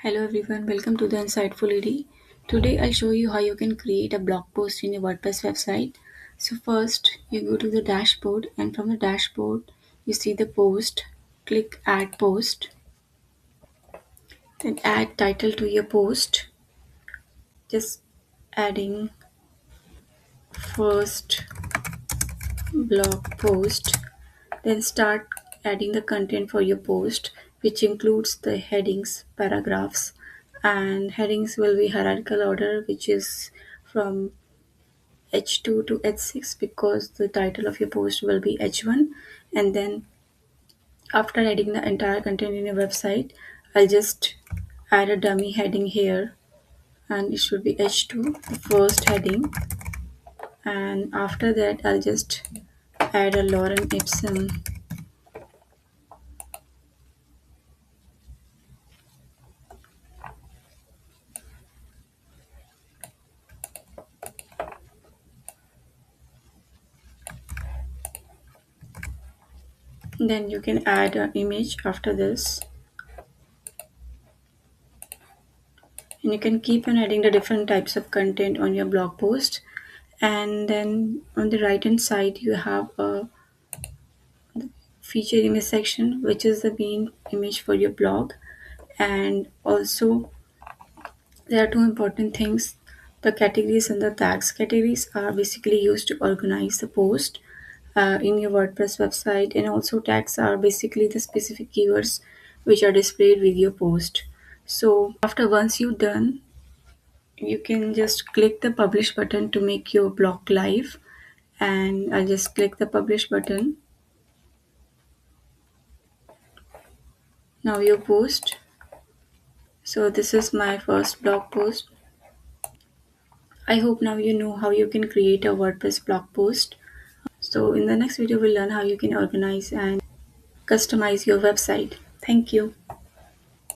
Hello everyone, welcome to the Insightful ED. Today I'll show you how you can create a blog post in your WordPress website. So first you go to the dashboard and from the dashboard you see the post, click add post, then add title to your post, just adding first blog post, then start adding the content for your post which includes the headings, paragraphs, and headings will be hierarchical order which is from H2 to H6 because the title of your post will be H1. And then after adding the entire content in your website, I'll just add a dummy heading here and it should be H2, the first heading. And after that, I'll just add a lorem ipsum. Then you can add an image after this. And you can keep on adding the different types of content on your blog post. And then on the right hand side, you have a feature image section which is the main image for your blog. And also there are two important things, the categories and the tags. Categories are basically used to organize the post in your WordPress website, and also tags are basically the specific keywords which are displayed with your post. So after once you're done, you can just click the publish button to make your blog live, and I'll just click the publish button. Now your post. So this is my first blog post. I hope now you know how you can create a WordPress blog post. So in the next video, we'll learn how you can organize and customize your website. Thank you.